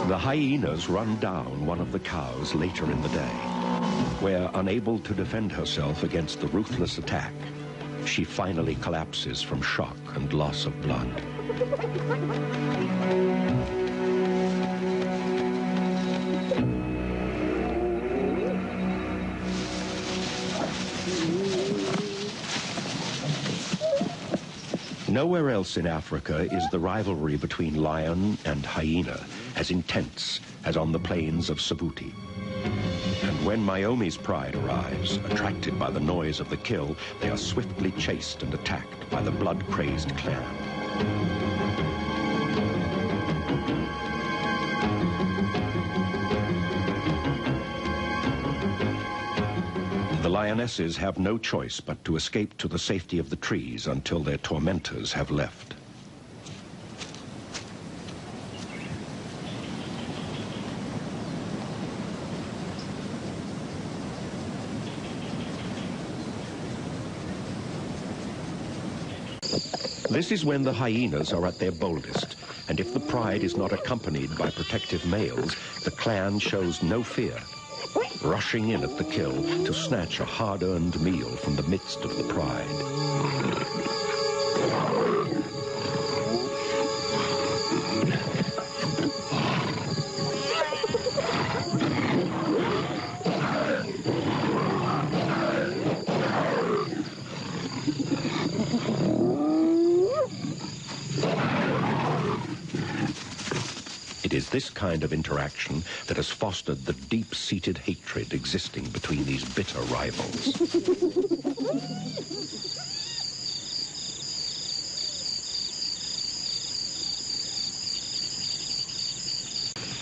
The hyenas run down one of the cows later in the day, where, unable to defend herself against the ruthless attack, she finally collapses from shock and loss of blood. Nowhere else in Africa is the rivalry between lion and hyena as intense as on the plains of Savuti. And when Myomi's pride arrives, attracted by the noise of the kill, they are swiftly chased and attacked by the blood-crazed clan. The lionesses have no choice but to escape to the safety of the trees until their tormentors have left. This is when the hyenas are at their boldest, and if the pride is not accompanied by protective males, the clan shows no fear, rushing in at the kill to snatch a hard-earned meal from the midst of the pride. It is this kind of interaction that has fostered the deep-seated hatred existing between these bitter rivals.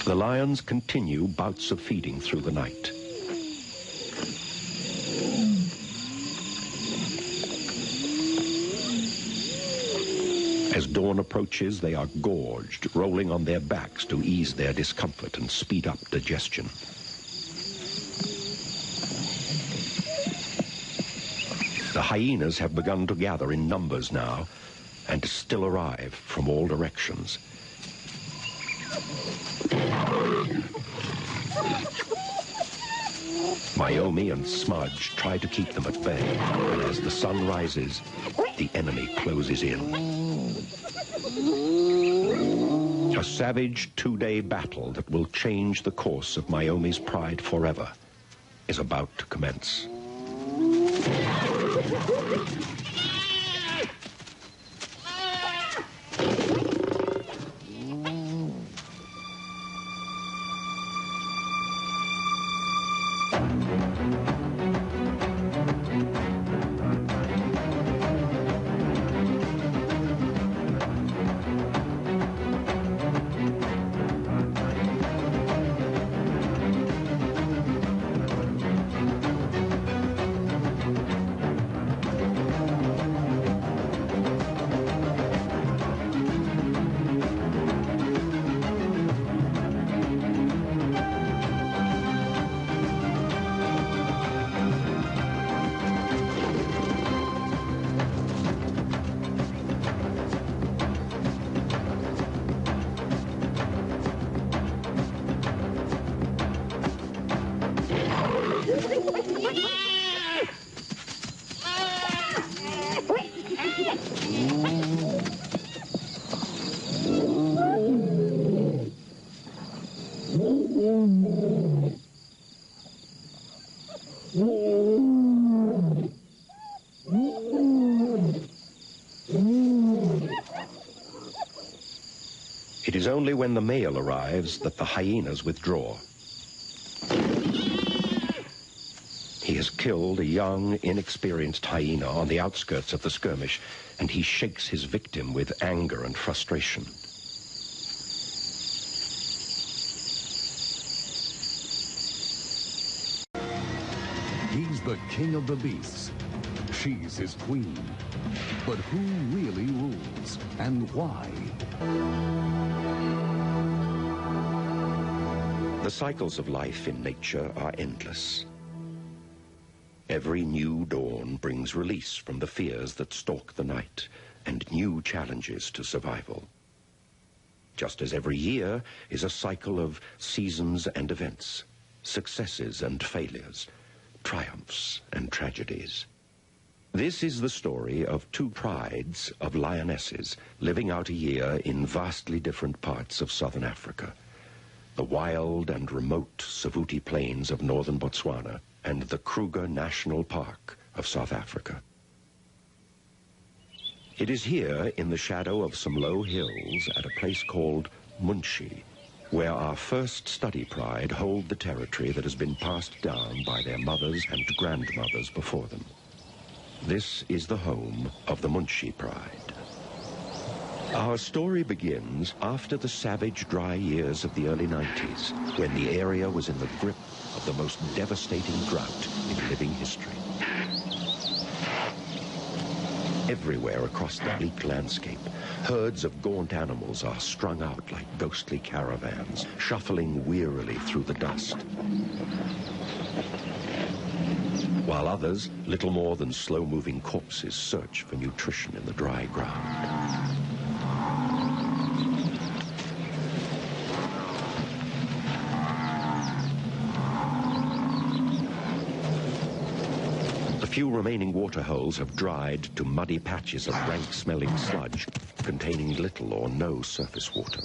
The lions continue bouts of feeding through the night. As dawn approaches, they are gorged, rolling on their backs to ease their discomfort and speed up digestion. The hyenas have begun to gather in numbers now, and still arrive from all directions. Myomi and Smudge try to keep them at bay, but as the sun rises, the enemy closes in. A savage two-day battle that will change the course of Myomi's pride forever is about to commence. It is only when the male arrives that the hyenas withdraw. He has killed a young, inexperienced hyena on the outskirts of the skirmish, and he shakes his victim with anger and frustration. He's the king of the beasts. She's his queen. But who really rules, and why? The cycles of life in nature are endless. Every new dawn brings release from the fears that stalk the night and new challenges to survival. just as every year is a cycle of seasons and events, successes and failures, triumphs and tragedies. This is the story of two prides of lionesses living out a year in vastly different parts of southern Africa. The wild and remote Savuti Plains of northern Botswana and the Kruger National Park of South Africa. It is here in the shadow of some low hills at a place called Munshi, where our first study pride hold the territory that has been passed down by their mothers and grandmothers before them. This is the home of the Munshi pride. Our story begins after the savage dry years of the early 90s, when the area was in the grip of the most devastating drought in living history. Everywhere across the bleak landscape, herds of gaunt animals are strung out like ghostly caravans, shuffling wearily through the dust. While others, little more than slow-moving corpses, search for nutrition in the dry ground. The few remaining water holes have dried to muddy patches of rank-smelling sludge containing little or no surface water.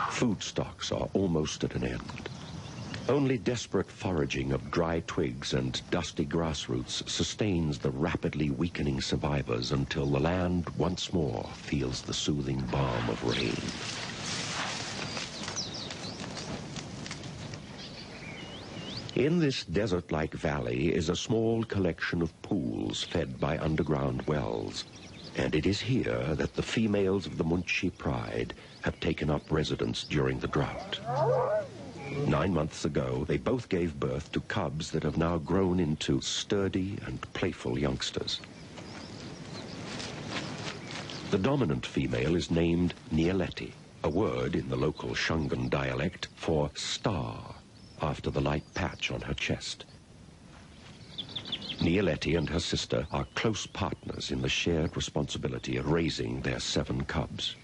Food stocks are almost at an end. Only desperate foraging of dry twigs and dusty grass roots sustains the rapidly weakening survivors until the land once more feels the soothing balm of rain. In this desert-like valley is a small collection of pools fed by underground wells, and it is here that the females of the Munshi pride have taken up residence during the drought. 9 months ago, they both gave birth to cubs that have now grown into sturdy and playful youngsters. The dominant female is named Nyaleti, a word in the local Shungan dialect for star, after the light patch on her chest. Nyaleti and her sister are close partners in the shared responsibility of raising their 7 cubs.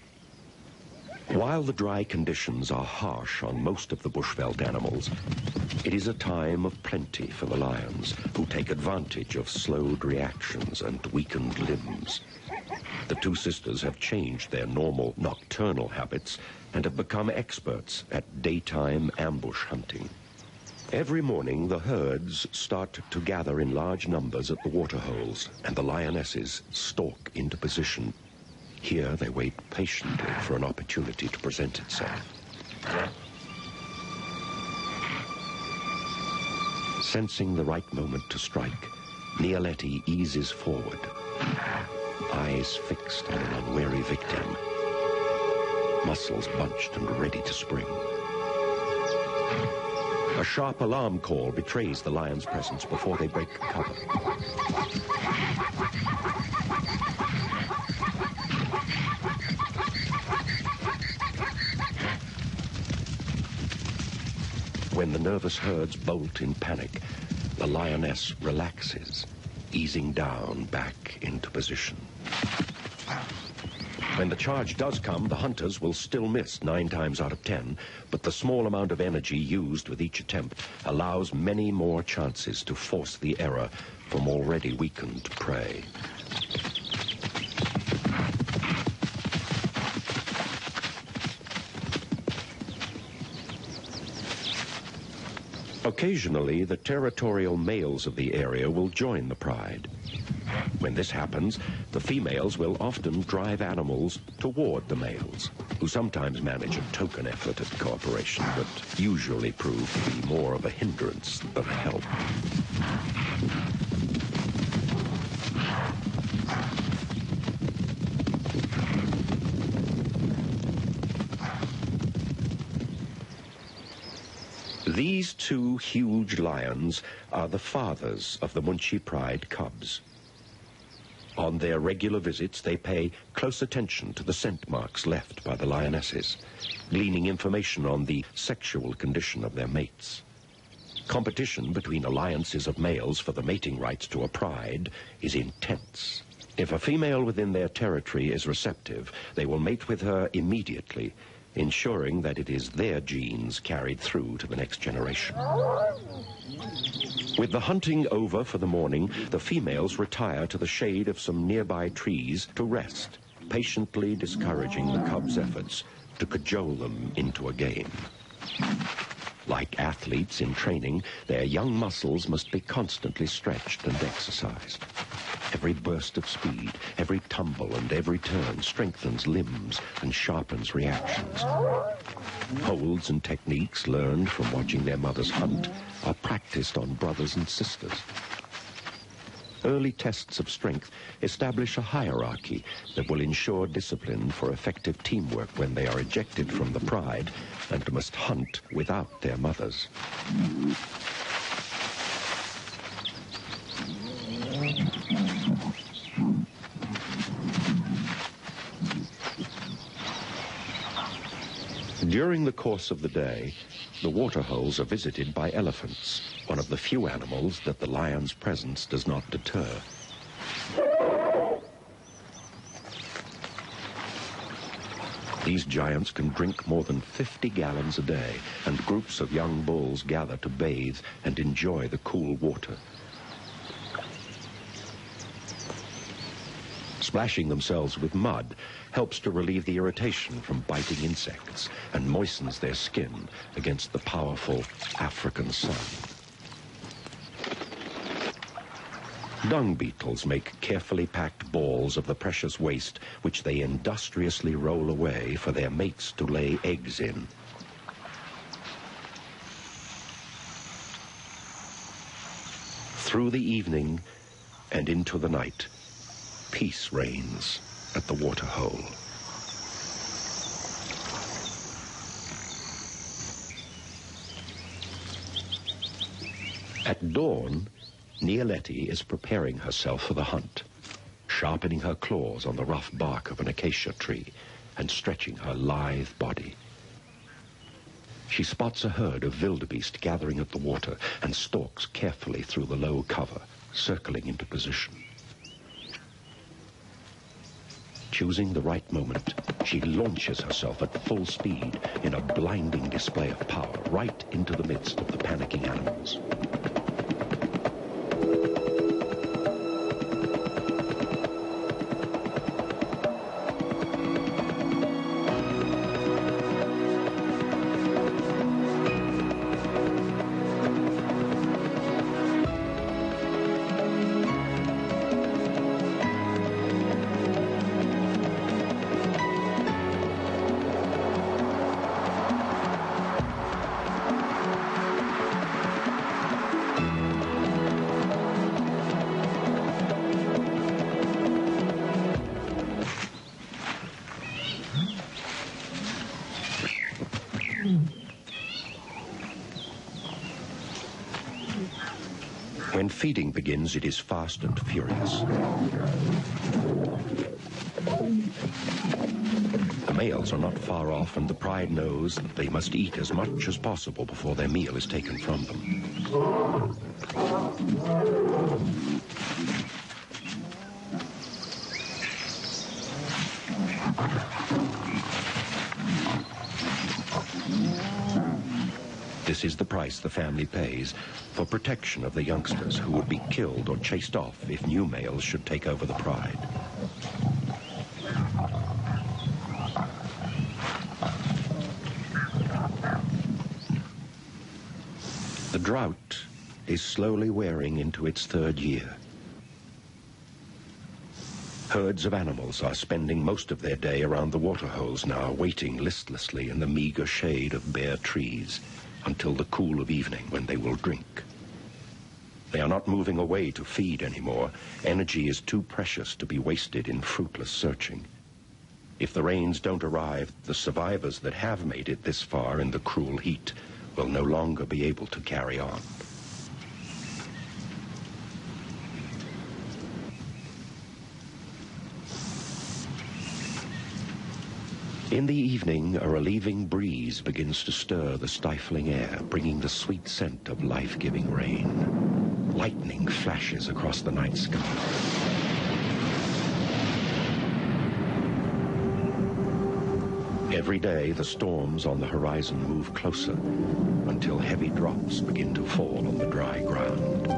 While the dry conditions are harsh on most of the bushveld animals, it is a time of plenty for the lions, who take advantage of slowed reactions and weakened limbs. The two sisters have changed their normal nocturnal habits and have become experts at daytime ambush hunting. Every morning, the herds start to gather in large numbers at the waterholes, and the lionesses stalk into position. Here they wait patiently for an opportunity to present itself. Sensing the right moment to strike, Nyaleti eases forward, eyes fixed on an unwary victim, muscles bunched and ready to spring. A sharp alarm call betrays the lion's presence before they break cover. When the nervous herds bolt in panic, the lioness relaxes, easing down back into position. When the charge does come, the hunters will still miss 9 times out of 10, but the small amount of energy used with each attempt allows many more chances to force the error from already weakened prey. Occasionally, the territorial males of the area will join the pride. When this happens, the females will often drive animals toward the males, who sometimes manage a token effort at cooperation, but usually prove to be more of a hindrance than a help. These 2 huge lions are the fathers of the Munshi pride cubs. On their regular visits, they pay close attention to the scent marks left by the lionesses, gleaning information on the sexual condition of their mates. Competition between alliances of males for the mating rights to a pride is intense. If a female within their territory is receptive, they will mate with her immediately, ensuring that it is their genes carried through to the next generation. With the hunting over for the morning, the females retire to the shade of some nearby trees to rest, patiently discouraging the cubs' efforts to cajole them into a game. Like athletes in training, their young muscles must be constantly stretched and exercised. Every burst of speed, every tumble and every turn strengthens limbs and sharpens reactions. Holds and techniques learned from watching their mothers hunt are practiced on brothers and sisters. Early tests of strength establish a hierarchy that will ensure discipline for effective teamwork when they are ejected from the pride and must hunt without their mothers. During the course of the day, the waterholes are visited by elephants, one of the few animals that the lion's presence does not deter. These giants can drink more than 50 gallons a day, and groups of young bulls gather to bathe and enjoy the cool water. Splashing themselves with mud helps to relieve the irritation from biting insects and moistens their skin against the powerful African sun. Dung beetles make carefully packed balls of the precious waste which they industriously roll away for their mates to lay eggs in. Through the evening and into the night, peace reigns at the waterhole. At dawn, Nialetti is preparing herself for the hunt, sharpening her claws on the rough bark of an acacia tree and stretching her lithe body. She spots a herd of wildebeest gathering at the water and stalks carefully through the low cover, circling into position. Choosing the right moment, she launches herself at full speed in a blinding display of power right into the midst of the panicking animals. When feeding begins, it is fast and furious. The males are not far off, and the pride knows that they must eat as much as possible before their meal is taken from them. This is the price the family pays for protection of the youngsters who would be killed or chased off if new males should take over the pride. The drought is slowly wearing into its third year. Herds of animals are spending most of their day around the waterholes now, waiting listlessly in the meager shade of bare trees until the cool of evening when they will drink. They are not moving away to feed anymore. Energy is too precious to be wasted in fruitless searching. If the rains don't arrive, the survivors that have made it this far in the cruel heat will no longer be able to carry on. In the evening, a relieving breeze begins to stir the stifling air, bringing the sweet scent of life-giving rain. Lightning flashes across the night sky. Every day, the storms on the horizon move closer until heavy drops begin to fall on the dry ground.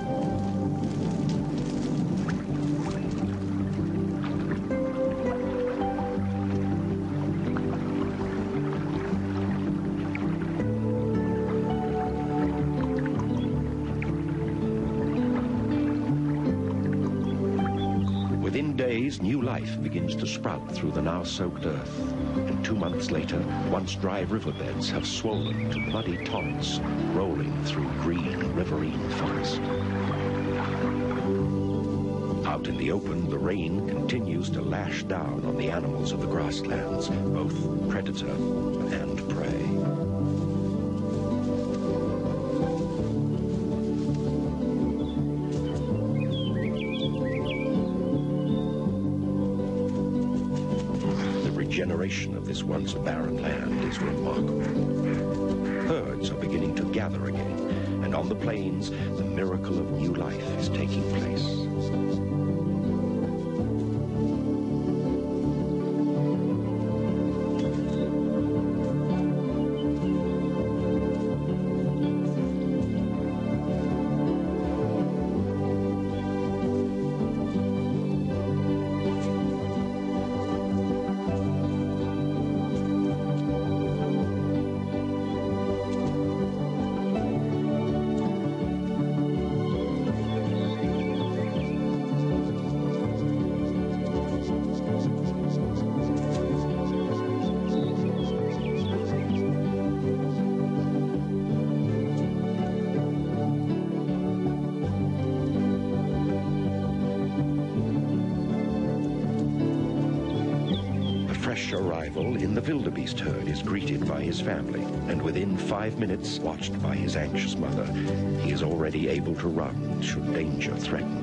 Within days, new life begins to sprout through the now-soaked earth. And 2 months later, once dry riverbeds have swollen to muddy torrents, rolling through green riverine forest. Out in the open, the rain continues to lash down on the animals of the grasslands, both predator and prey. The regeneration of this once barren land is remarkable. Herds are beginning to gather again, and on the plains, the miracle of new life is taking place. Arrival in the wildebeest herd is greeted by his family, and within 5 minutes, watched by his anxious mother, he is already able to run should danger threaten.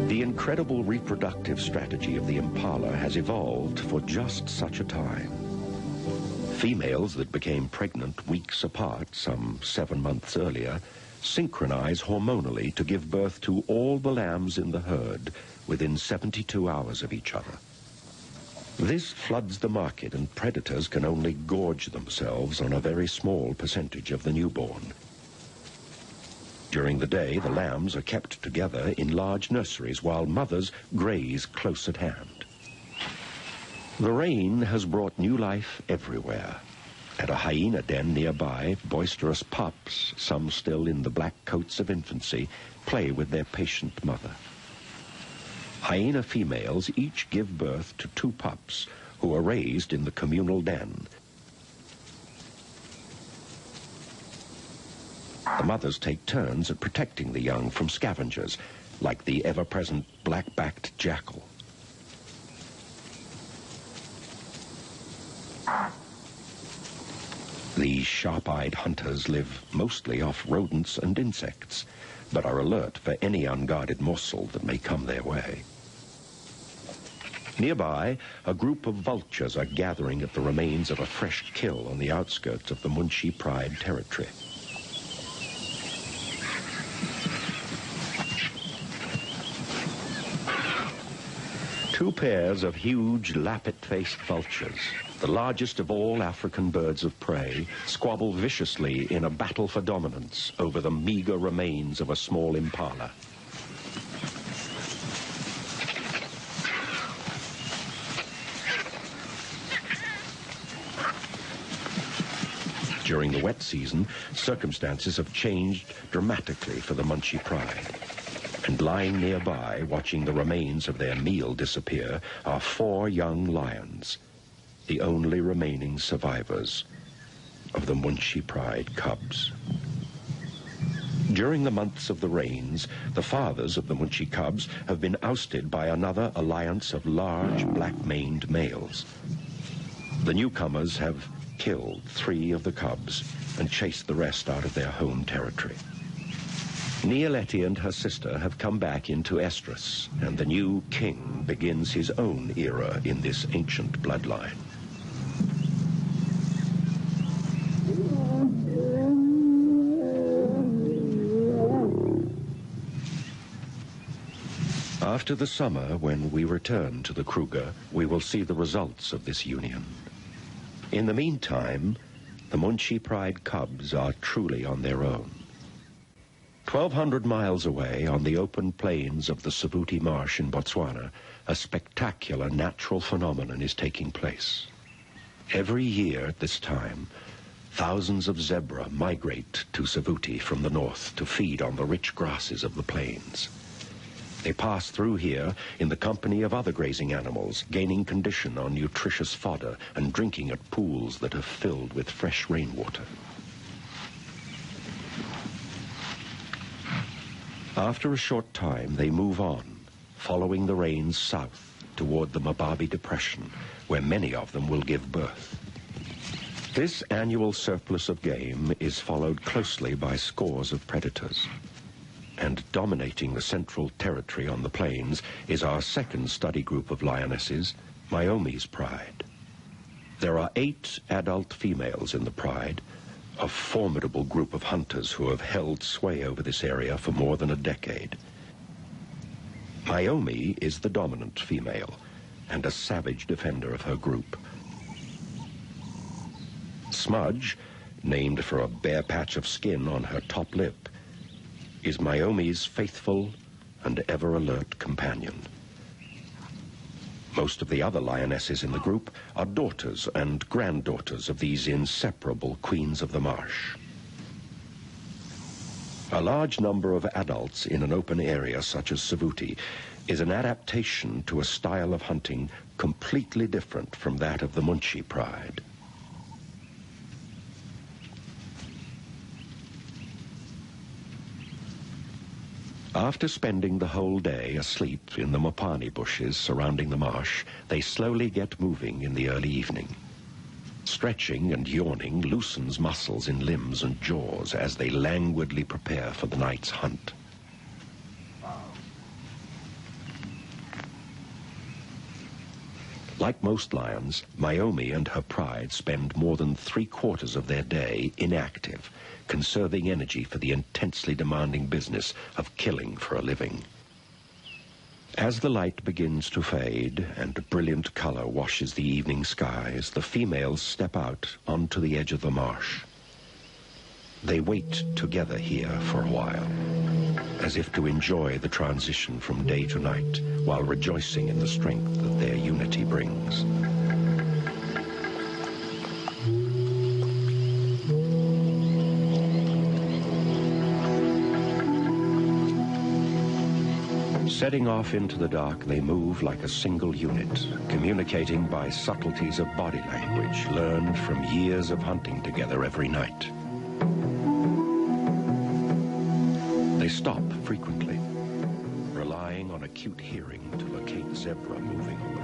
The incredible reproductive strategy of the impala has evolved for just such a time. Females that became pregnant weeks apart, some 7 months earlier, synchronize hormonally to give birth to all the lambs in the herd within 72 hours of each other. This floods the market, and predators can only gorge themselves on a very small percentage of the newborn. During the day, the lambs are kept together in large nurseries while mothers graze close at hand. The rain has brought new life everywhere. At a hyena den nearby, boisterous pups, some still in the black coats of infancy, play with their patient mother. Hyena females each give birth to 2 pups who are raised in the communal den. The mothers take turns at protecting the young from scavengers, like the ever-present black-backed jackal. These sharp-eyed hunters live mostly off rodents and insects, but are alert for any unguarded morsel that may come their way. Nearby, a group of vultures are gathering at the remains of a fresh kill on the outskirts of the Munshi Pride territory. Two pairs of huge lappet-faced vultures, the largest of all African birds of prey, squabble viciously in a battle for dominance over the meager remains of a small impala. During the wet season, circumstances have changed dramatically for the Munshi Pride. And lying nearby, watching the remains of their meal disappear, are 4 young lions, the only remaining survivors of the Munshi Pride cubs. During the months of the rains, the fathers of the Munshi cubs have been ousted by another alliance of large black-maned males. The newcomers have killed 3 of the cubs and chased the rest out of their home territory. Nialeti and her sister have come back into estrus, and the new king begins his own era in this ancient bloodline. After the summer, when we return to the Kruger, we will see the results of this union. In the meantime, the Munchi Pride cubs are truly on their own. 1,200 miles away, on the open plains of the Savuti Marsh in Botswana, a spectacular natural phenomenon is taking place. Every year at this time, thousands of zebra migrate to Savuti from the north to feed on the rich grasses of the plains. They pass through here in the company of other grazing animals, gaining condition on nutritious fodder and drinking at pools that are filled with fresh rainwater. After a short time, they move on, following the rains south toward the Mababi Depression, where many of them will give birth. This annual surplus of game is followed closely by scores of predators. And dominating the central territory on the plains is our second study group of lionesses, Myomi's Pride. There are 8 adult females in the Pride, a formidable group of hunters who have held sway over this area for more than a decade. Myomi is the dominant female and a savage defender of her group. Smudge, named for a bare patch of skin on her top lip, is Myomi's faithful and ever-alert companion. Most of the other lionesses in the group are daughters and granddaughters of these inseparable queens of the marsh. A large number of adults in an open area such as Savuti is an adaptation to a style of hunting completely different from that of the Munchi Pride. After spending the whole day asleep in the mopani bushes surrounding the marsh, they slowly get moving in the early evening. Stretching and yawning loosens muscles in limbs and jaws as they languidly prepare for the night's hunt. Like most lions, Myomi and her pride spend more than 3/4 of their day inactive, conserving energy for the intensely demanding business of killing for a living. As the light begins to fade and brilliant color washes the evening skies, the females step out onto the edge of the marsh. They wait together here for a while, as if to enjoy the transition from day to night, while rejoicing in the strength that their unity brings. Setting off into the dark, they move like a single unit, communicating by subtleties of body language learned from years of hunting together every night. They stop frequently, relying on acute hearing to locate zebra moving on the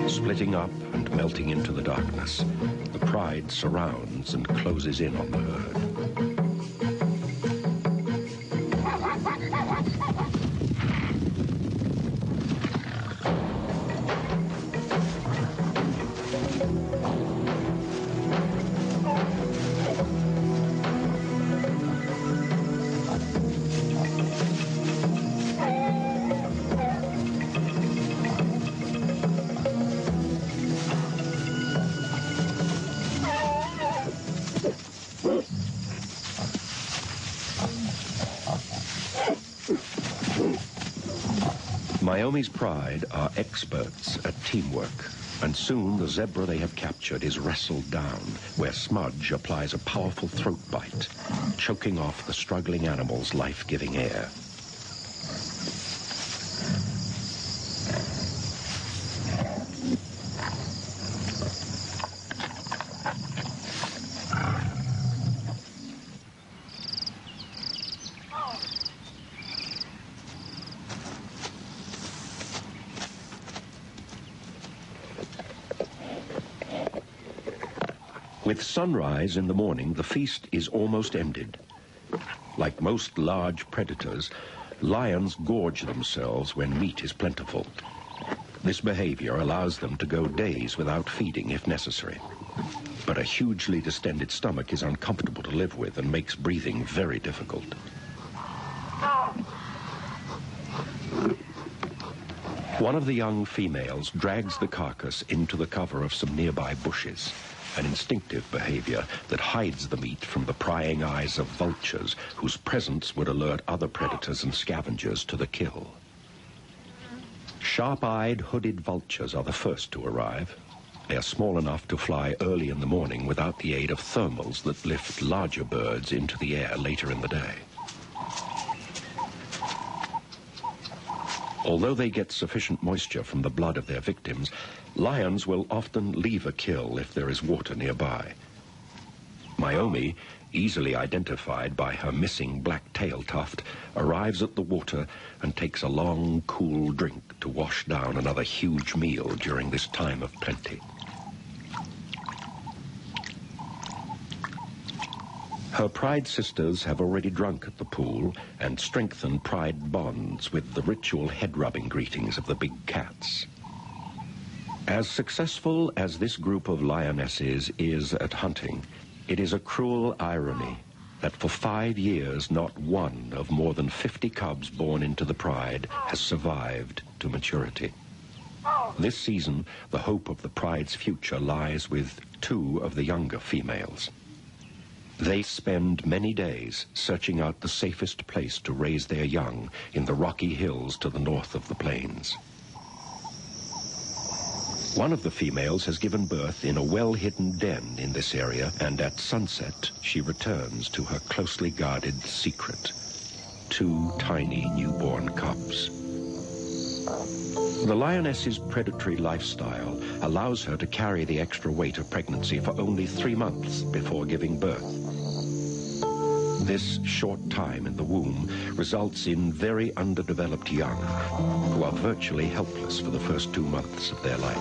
marsh. Splitting up and melting into the darkness, the pride surrounds and closes in on the herd. Myomi's Pride are experts at teamwork, and soon the zebra they have captured is wrestled down, where Smudge applies a powerful throat bite, choking off the struggling animal's life-giving air. With sunrise in the morning, the feast is almost ended. Like most large predators, lions gorge themselves when meat is plentiful. This behavior allows them to go days without feeding if necessary. But a hugely distended stomach is uncomfortable to live with and makes breathing very difficult. One of the young females drags the carcass into the cover of some nearby bushes, an instinctive behavior that hides the meat from the prying eyes of vultures whose presence would alert other predators and scavengers to the kill. Sharp-eyed, hooded vultures are the first to arrive. They are small enough to fly early in the morning without the aid of thermals that lift larger birds into the air later in the day. Although they get sufficient moisture from the blood of their victims, lions will often leave a kill if there is water nearby. Myomi, easily identified by her missing black tail tuft, arrives at the water and takes a long, cool drink to wash down another huge meal during this time of plenty. Her pride sisters have already drunk at the pool and strengthened pride bonds with the ritual head-rubbing greetings of the big cats. As successful as this group of lionesses is at hunting, it is a cruel irony that for 5 years not one of more than 50 cubs born into the pride has survived to maturity. This season, the hope of the pride's future lies with 2 of the younger females. They spend many days searching out the safest place to raise their young in the rocky hills to the north of the plains. One of the females has given birth in a well-hidden den in this area, and at sunset she returns to her closely guarded secret: 2 tiny newborn cubs. The lioness's predatory lifestyle allows her to carry the extra weight of pregnancy for only 3 months before giving birth. This short time in the womb results in very underdeveloped young who are virtually helpless for the first 2 months of their life.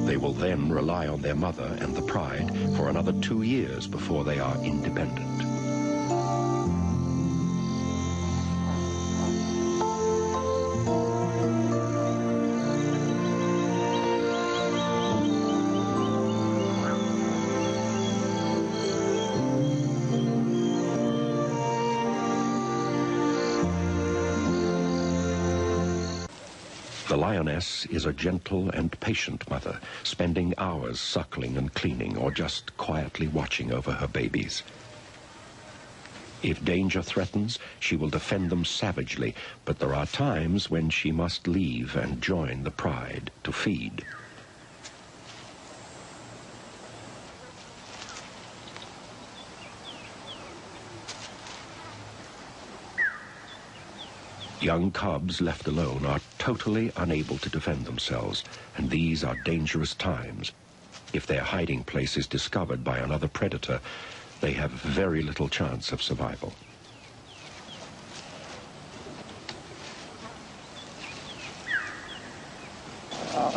They will then rely on their mother and the pride for another 2 years before they are independent. The lioness is a gentle and patient mother, spending hours suckling and cleaning or just quietly watching over her babies. If danger threatens, she will defend them savagely, but there are times when she must leave and join the pride to feed. Young cubs left alone are totally unable to defend themselves, and these are dangerous times. If their hiding place is discovered by another predator, they have very little chance of survival.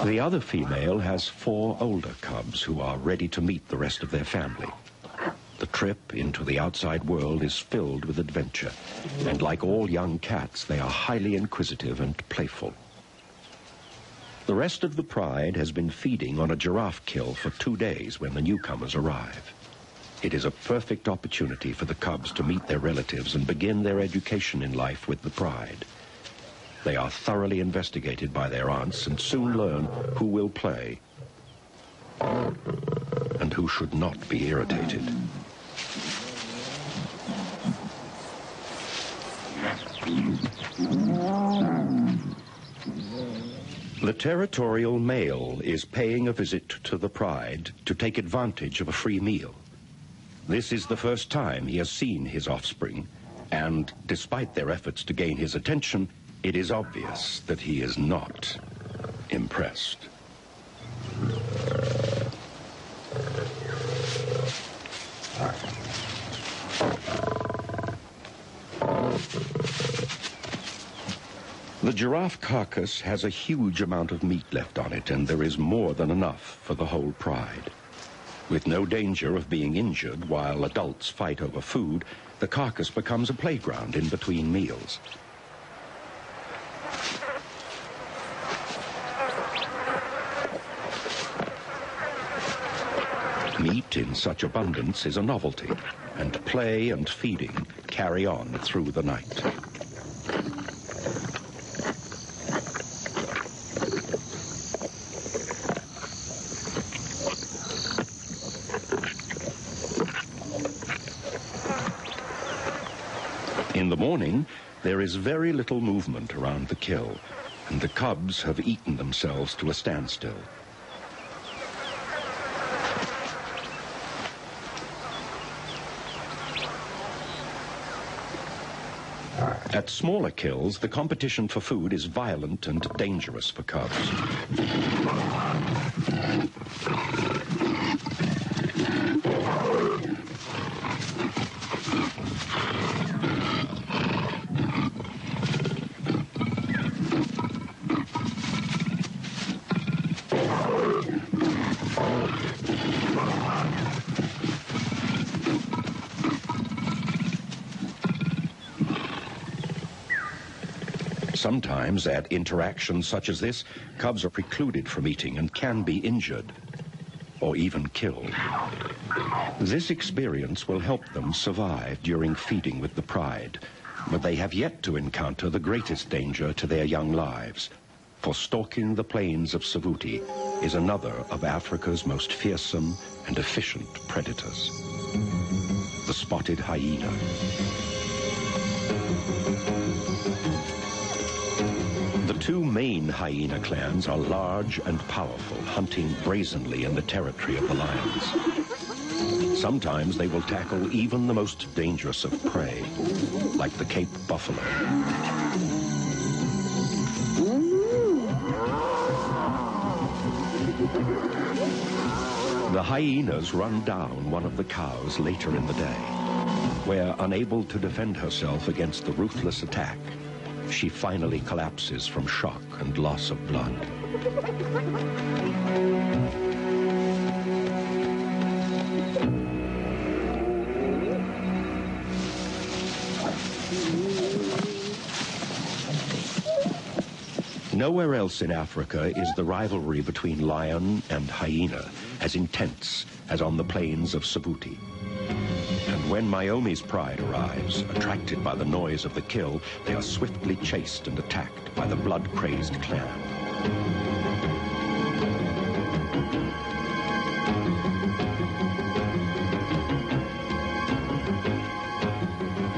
The other female has 4 older cubs who are ready to meet the rest of their family. The trip into the outside world is filled with adventure, and like all young cats, they are highly inquisitive and playful. The rest of the pride has been feeding on a giraffe kill for 2 days when the newcomers arrive. It is a perfect opportunity for the cubs to meet their relatives and begin their education in life with the pride. They are thoroughly investigated by their aunts and soon learn who will play and who should not be irritated. The territorial male is paying a visit to the pride to take advantage of a free meal. This is the first time he has seen his offspring, and despite their efforts to gain his attention, it is obvious that he is not impressed. The giraffe carcass has a huge amount of meat left on it, and there is more than enough for the whole pride. With no danger of being injured while adults fight over food, the carcass becomes a playground in between meals. Meat in such abundance is a novelty, and play and feeding carry on through the night. In the morning, there is very little movement around the kill, and the cubs have eaten themselves to a standstill. At smaller kills, the competition for food is violent and dangerous for cubs. Sometimes, at interactions such as this, cubs are precluded from eating and can be injured, or even killed. This experience will help them survive during feeding with the pride, but they have yet to encounter the greatest danger to their young lives, for stalking the plains of Savuti is another of Africa's most fearsome and efficient predators, the spotted hyena. The two main hyena clans are large and powerful, hunting brazenly in the territory of the lions. Sometimes they will tackle even the most dangerous of prey, like the Cape buffalo. The hyenas run down one of the cows later in the day, where, unable to defend herself against the ruthless attack, she finally collapses from shock and loss of blood. Nowhere else in Africa is the rivalry between lion and hyena as intense as on the plains of Savuti. And when Myomi's pride arrives, attracted by the noise of the kill, they are swiftly chased and attacked by the blood-crazed clan.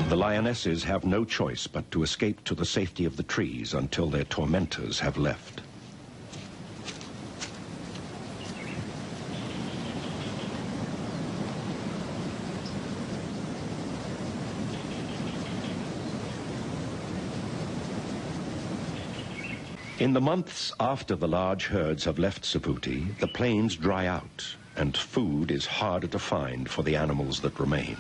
The lionesses have no choice but to escape to the safety of the trees until their tormentors have left. In the months after the large herds have left Savuti, the plains dry out, and food is harder to find for the animals that remain.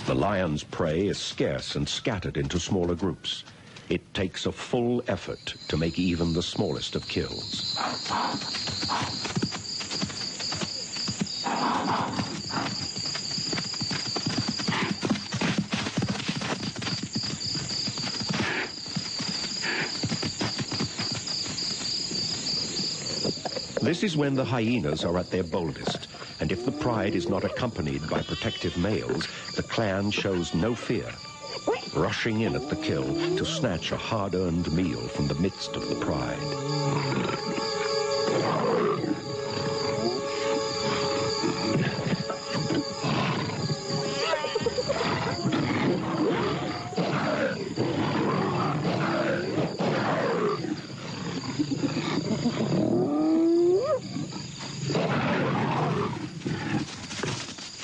The lion's prey is scarce and scattered into smaller groups. It takes a full effort to make even the smallest of kills. This is when the hyenas are at their boldest, and if the pride is not accompanied by protective males, the clan shows no fear, rushing in at the kill to snatch a hard-earned meal from the midst of the pride.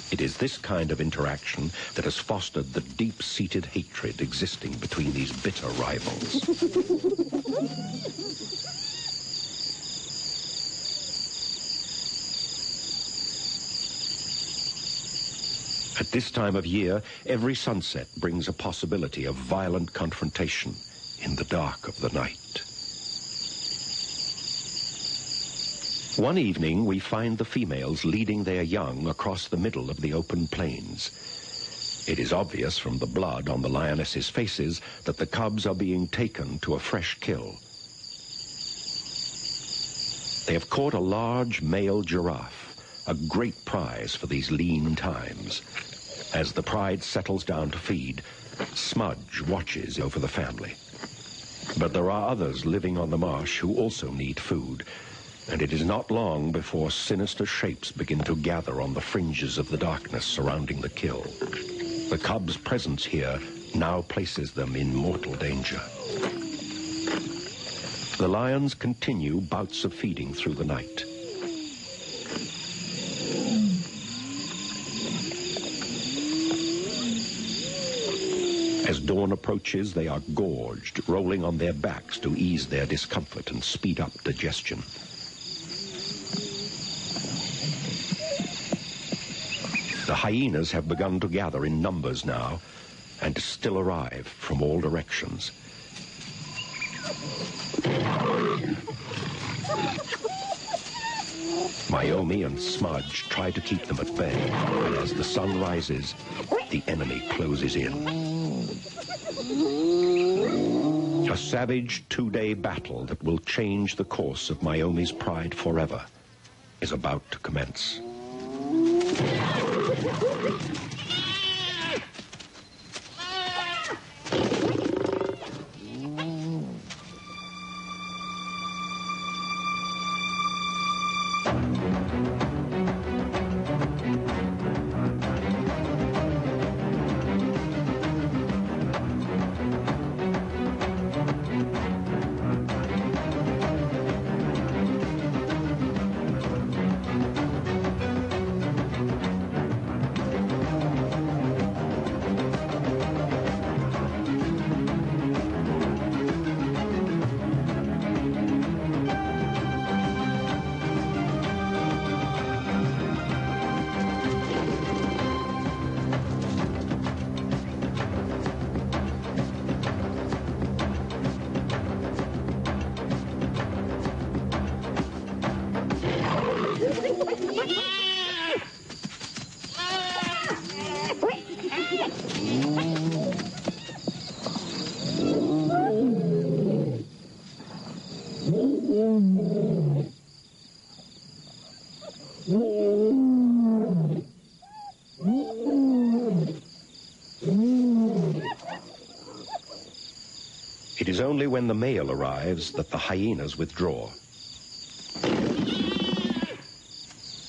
It is this kind of interaction that has fostered the deep-seated hatred existing between these bitter rivals. At this time of year, every sunset brings a possibility of violent confrontation in the dark of the night. One evening, we find the females leading their young across the middle of the open plains. It is obvious from the blood on the lionesses' faces that the cubs are being taken to a fresh kill. They have caught a large male giraffe, a great prize for these lean times. As the pride settles down to feed, Smudge watches over the family. But there are others living on the marsh who also need food, and it is not long before sinister shapes begin to gather on the fringes of the darkness surrounding the kill. The cub's presence here now places them in mortal danger. The lions continue bouts of feeding through the night. As dawn approaches, they are gorged, rolling on their backs to ease their discomfort and speed up digestion. The hyenas have begun to gather in numbers now, and still arrive from all directions. Myomi and Smudge try to keep them at bay, and as the sun rises, the enemy closes in. A savage two-day battle that will change the course of Myomi's pride forever is about to commence. It is only when the male arrives that the hyenas withdraw.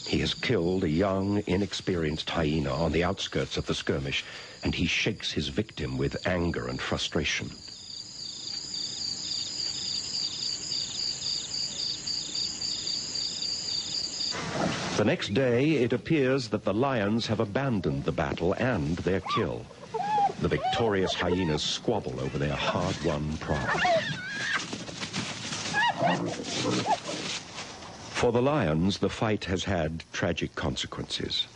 He has killed a young, inexperienced hyena on the outskirts of the skirmish, and he shakes his victim with anger and frustration. The next day, it appears that the lions have abandoned the battle and their kill. The victorious hyenas squabble over their hard-won prize. For the lions, the fight has had tragic consequences.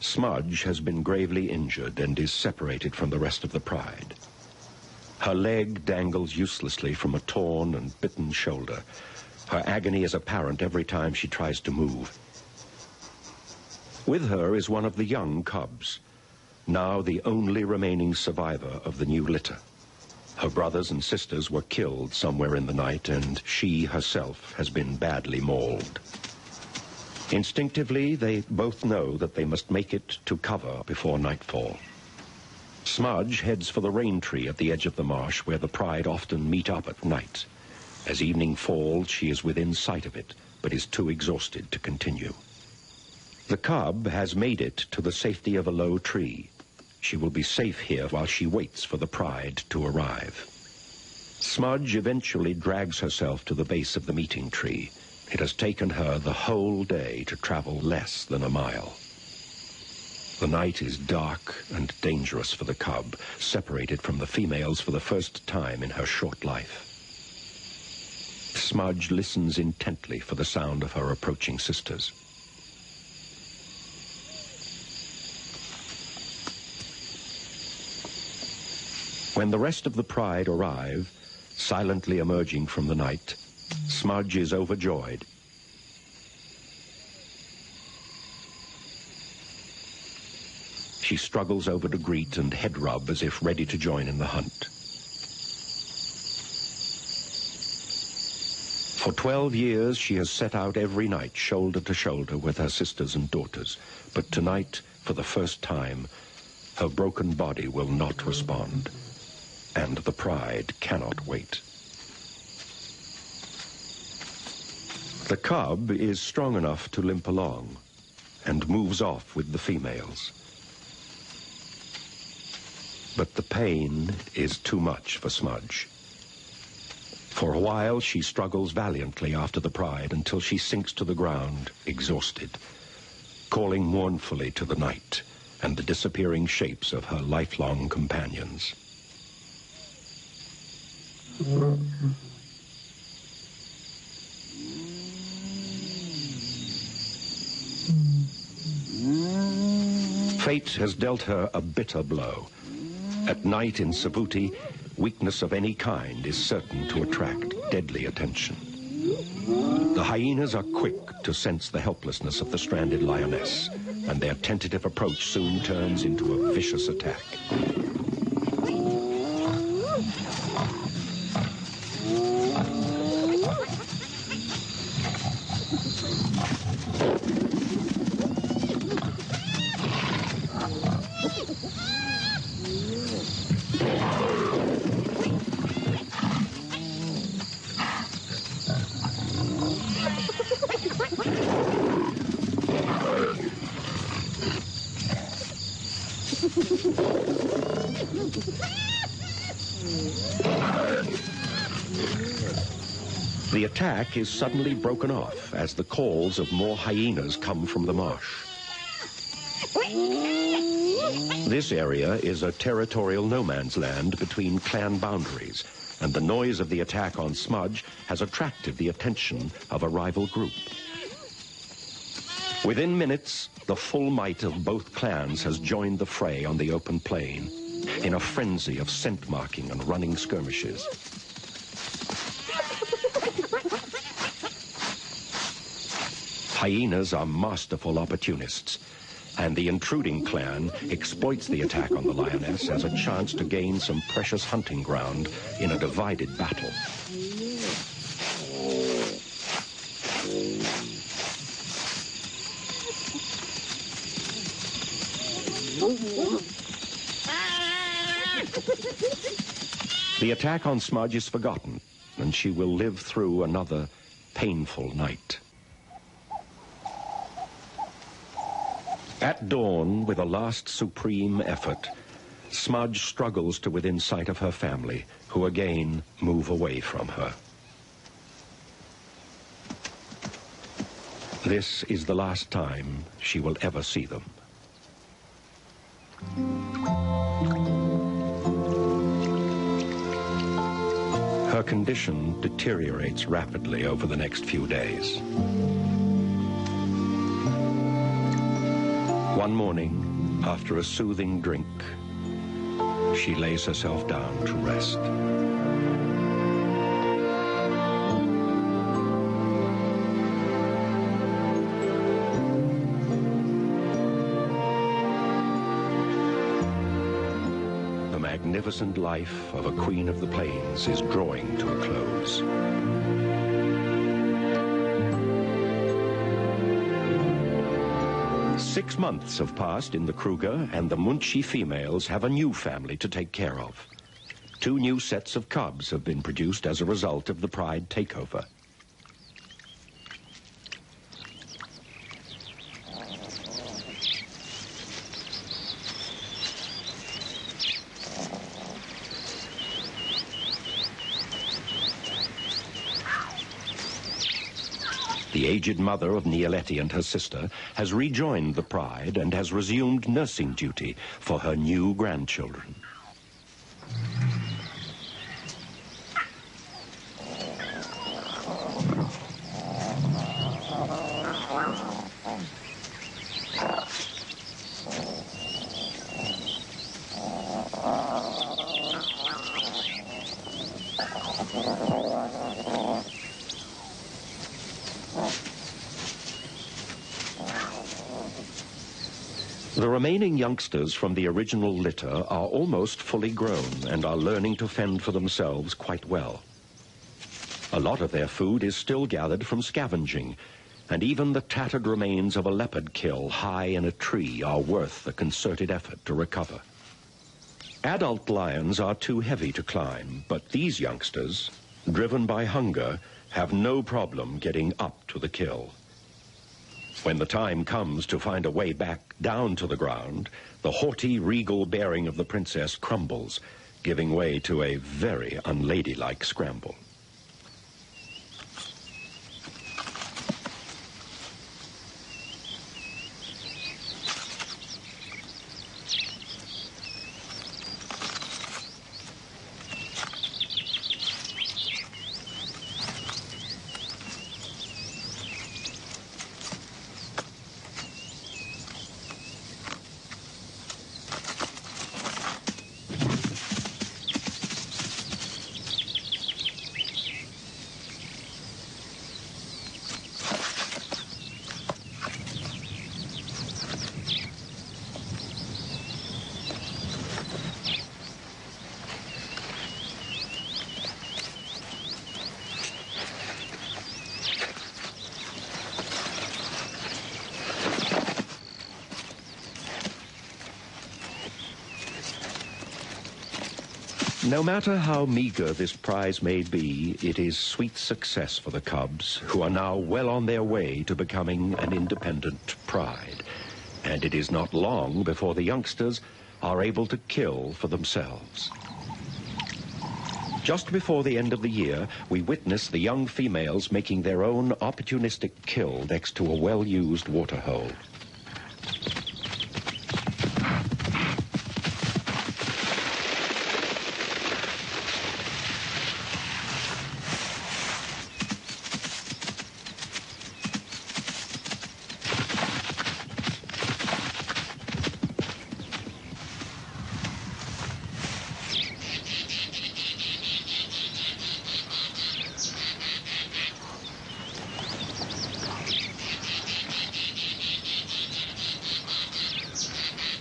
Smudge has been gravely injured and is separated from the rest of the pride. Her leg dangles uselessly from a torn and bitten shoulder. Her agony is apparent every time she tries to move. With her is one of the young cubs, now the only remaining survivor of the new litter. Her brothers and sisters were killed somewhere in the night, and she herself has been badly mauled. Instinctively, they both know that they must make it to cover before nightfall. Smudge heads for the rain tree at the edge of the marsh, where the pride often meet up at night. As evening falls, she is within sight of it, but is too exhausted to continue. The cub has made it to the safety of a low tree. She will be safe here while she waits for the pride to arrive. Smudge eventually drags herself to the base of the meeting tree. It has taken her the whole day to travel less than a mile. The night is dark and dangerous for the cub, separated from the females for the first time in her short life. Smudge listens intently for the sound of her approaching sisters. When the rest of the pride arrive, silently emerging from the night, Smudge is overjoyed. She struggles over to greet and head rub as if ready to join in the hunt. For 12 years, she has set out every night, shoulder to shoulder with her sisters and daughters. But tonight, for the first time, her broken body will not respond, and the pride cannot wait. The cub is strong enough to limp along and moves off with the females. But the pain is too much for Smudge. For a while, she struggles valiantly after the pride until she sinks to the ground, exhausted, calling mournfully to the night and the disappearing shapes of her lifelong companions. Fate has dealt her a bitter blow. At night in Savuti, weakness of any kind is certain to attract deadly attention. The hyenas are quick to sense the helplessness of the stranded lioness, and their tentative approach soon turns into a vicious attack. The attack is suddenly broken off as the calls of more hyenas come from the marsh. This area is a territorial no man's land between clan boundaries, and the noise of the attack on Smudge has attracted the attention of a rival group. Within minutes, the full might of both clans has joined the fray on the open plain in a frenzy of scent marking and running skirmishes. Hyenas are masterful opportunists, and the intruding clan exploits the attack on the lioness as a chance to gain some precious hunting ground in a divided battle. The attack on Smudge is forgotten, and she will live through another painful night. At dawn, with a last supreme effort, Smudge struggles to within sight of her family, who again move away from her. This is the last time she will ever see them. Her condition deteriorates rapidly over the next few days. One morning, after a soothing drink, she lays herself down to rest. The magnificent life of a queen of the plains is drawing to a close. 6 months have passed in the Kruger, and the Munchi females have a new family to take care of. 2 new sets of cubs have been produced as a result of the pride takeover. The aged mother of Nialeti and her sister has rejoined the pride and has resumed nursing duty for her new grandchildren. The remaining youngsters from the original litter are almost fully grown and are learning to fend for themselves quite well. A lot of their food is still gathered from scavenging, and even the tattered remains of a leopard kill high in a tree are worth the concerted effort to recover. Adult lions are too heavy to climb, but these youngsters, driven by hunger, have no problem getting up to the kill. When the time comes to find a way back down to the ground, the haughty, regal bearing of the princess crumbles, giving way to a very unladylike scramble. No matter how meager this prize may be, it is sweet success for the cubs, who are now well on their way to becoming an independent pride. And it is not long before the youngsters are able to kill for themselves. Just before the end of the year, we witness the young females making their own opportunistic kill next to a well-used waterhole.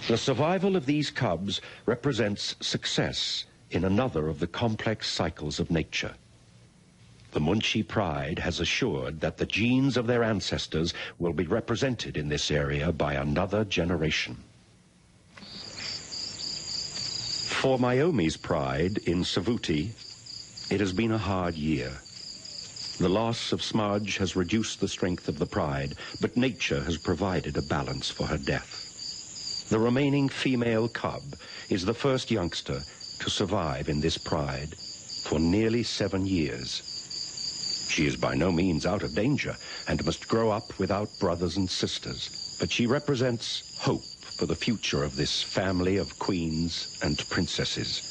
The survival of these cubs represents success in another of the complex cycles of nature. The Munshi pride has assured that the genes of their ancestors will be represented in this area by another generation. For Myomi's pride in Savuti, it has been a hard year. The loss of Smudge has reduced the strength of the pride, but nature has provided a balance for her death. The remaining female cub is the first youngster to survive in this pride for nearly 7 years. She is by no means out of danger and must grow up without brothers and sisters, but she represents hope for the future of this family of queens and princesses.